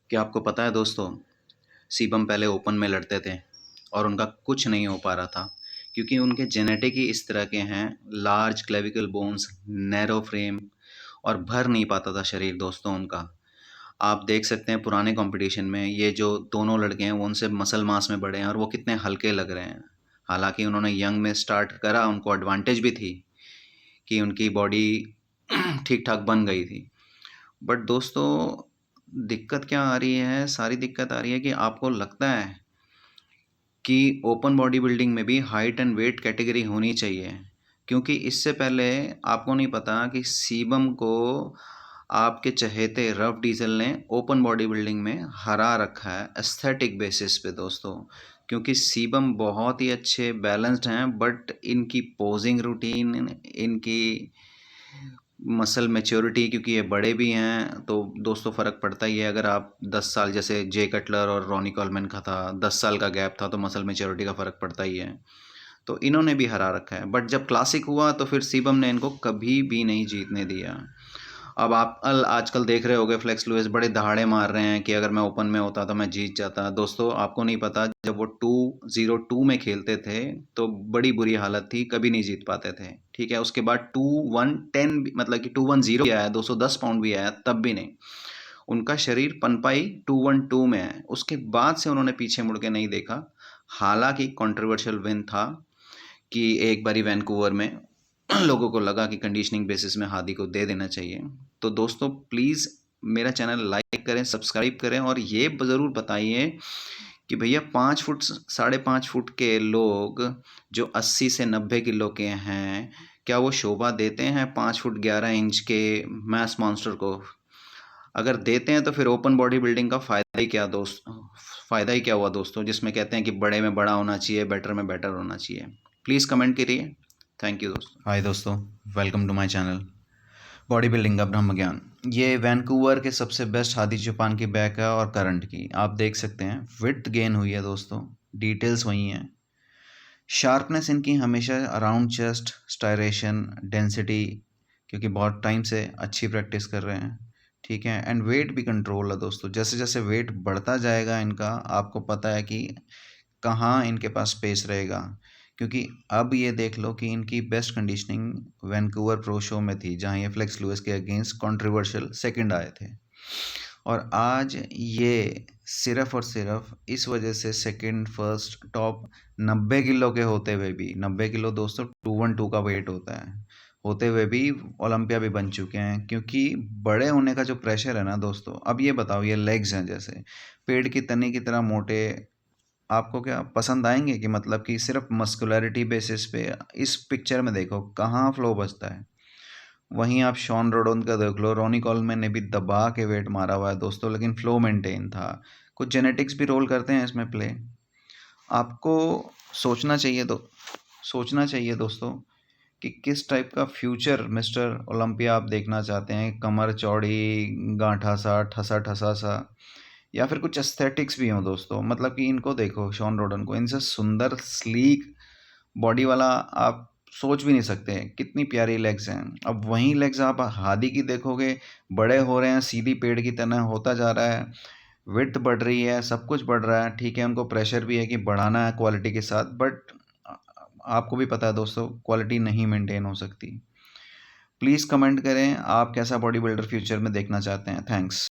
क्या आपको पता है दोस्तों, सीबम पहले ओपन में लड़ते थे और उनका कुछ नहीं हो पा रहा था क्योंकि उनके जेनेटिक ही इस तरह के हैं। Large clavicle bones, narrow frame और भर नहीं पाता था शरीर दोस्तों उनका। आप देख सकते हैं पुराने कंपटीशन में ये जो दोनों लड़के हैं वो उनसे मसल मास में बड़े हैं और वो कितने हल्के लग रहे हैं। हालांकि उन्होंने यंग में स्टार्ट करा, उनको एडवांटेज भी थी कि उनकी बॉडी ठीक ठाक बन गई थी। बट दोस्तों, दिक्कत क्या आ रही है, सारी दिक्कत आ रही है कि आपको लगता है कि ओपन बॉडी बिल्डिंग में भी हाइट एंड वेट कैटेगरी होनी चाहिए, क्योंकि इससे पहले आपको नहीं पता कि सीबम को आपके चहेते रफ डीजल ने ओपन बॉडी बिल्डिंग में हरा रखा है एस्थेटिक बेसिस पे दोस्तों। क्योंकि सीबम बहुत ही अच्छे बैलेंस्ड हैं, बट इनकी पोजिंग रूटीन, इनकी मसल मैच्योरिटी, क्योंकि ये बड़े भी हैं तो दोस्तों फ़र्क पड़ता ही है। अगर आप 10 साल, जैसे जे कटलर और रॉनी कॉलमैन का था, 10 साल का गैप था, तो मसल मैच्योरिटी का फ़र्क पड़ता ही है। तो इन्होंने भी हरा रखा है, बट जब क्लासिक हुआ तो फिर सीबम ने इनको कभी भी नहीं जीतने दिया। अब आप आजकल देख रहे होगे फ्लेक्स लुइस बड़े दहाड़े मार रहे हैं कि अगर मैं ओपन में होता तो मैं जीत जाता। दोस्तों, आपको नहीं पता, जब वो 202 में खेलते थे तो बड़ी बुरी हालत थी, कभी नहीं जीत पाते थे। ठीक है, उसके बाद 210 मतलब कि 210 भी आया, 210 पाउंड भी आया, तब भी नहीं। उनका शरीर पनपाई 212 में है, उसके बाद से उन्होंने पीछे मुड़ के नहीं देखा। हालांकि कंट्रोवर्शियल विन था कि एक बारी वैंकूवर में लोगों को लगा कि कंडीशनिंग बेसिस में हादी को दे देना चाहिए। तो दोस्तों, प्लीज़ मेरा चैनल लाइक करें, सब्सक्राइब करें और ये ज़रूर बताइए कि भैया 5 फुट 5.5 फुट के लोग जो 80 से 90 किलो के हैं, क्या वो शोभा देते हैं 5 फुट 11 इंच के मैस मॉन्स्टर को? अगर देते हैं तो फिर ओपन बॉडी बिल्डिंग का फ़ायदा ही क्या फ़ायदा ही क्या हुआ दोस्तों, जिसमें कहते हैं कि बड़े में बड़ा होना चाहिए, बेटर में बेटर होना चाहिए। प्लीज़ कमेंट करिए। थैंक यू दोस्तों। हाय दोस्तों, welcome to my channel body building का ब्रह्म ज्ञान। ये वैंकूवर के सबसे बेस्ट हादी चौपान की बैक है और करंट की आप देख सकते हैं। विड्थ गेन हुई है दोस्तों, डिटेल्स वही हैं। शार्पनेस इनकी हमेशा अराउंड चेस्ट, स्टायरेशन, डेंसिटी, क्योंकि बहुत टाइम से अच्छी प्रैक्टिस कर रहे हैं। ठीक है, एंड वेट भी कंट्रोल है दोस्तों। जैसे जैसे वेट बढ़ता जाएगा इनका, आपको पता है कि कहाँ इनके पास स्पेस रहेगा। क्योंकि अब ये देख लो कि इनकी best conditioning Vancouver pro show में थी, जहाँ ये फ्लेक्स लुइस के अगेंस्ट कंट्रोवर्शियल सेकंड आए थे। और आज ये सिर्फ और सिर्फ इस वजह से सेकंड, फर्स्ट, टॉप 90 किलो के होते हुए भी, 90 किलो दोस्तों 212 का वेट होता है, होते हुए भी ओलंपिया भी बन चुके हैं। क्योंकि बड़े होने का जो प्रेशर है ना दोस्तों, अब ये बताओ, ये लेग्स हैं जैसे पेड़ की तनी की तरह मोटे, आपको क्या पसंद आएंगे? कि मतलब कि सिर्फ मस्कुलैरिटी बेसिस पे इस पिक्चर में देखो कहाँ फ्लो बचता है। वहीं आप शॉन रोडन का देख लो, रॉनी कॉलमैन ने भी दबा के वेट मारा हुआ है दोस्तों, लेकिन फ्लो मेंटेन था। कुछ जेनेटिक्स भी रोल करते हैं इसमें प्ले। आपको सोचना चाहिए, सोचना चाहिए दोस्तों कि किस टाइप का फ्यूचर मिस्टर ओलंपिया आप देखना चाहते हैं। कमर चौड़ी, गांठा सा, ठसा ठसा सा, या फिर कुछ एस्थेटिक्स भी हों दोस्तों। मतलब कि इनको देखो, शॉन रोडन को, इनसे सुंदर स्लीक बॉडी वाला आप सोच भी नहीं सकते। कितनी प्यारी लेग्स हैं। अब वहीं लेग्स आप हादी की देखोगे, बड़े हो रहे हैं, सीधी पेड़ की तरह होता जा रहा है, विड्थ बढ़ रही है, सब कुछ बढ़ रहा है। ठीक है, उनको प्रेशर भी है कि बढ़ाना है क्वालिटी के साथ, बट आपको भी पता है दोस्तों, क्वालिटी नहीं मेंटेन हो सकती। प्लीज़ कमेंट करें आप कैसा बॉडी बिल्डर फ्यूचर में देखना चाहते हैं। थैंक्स।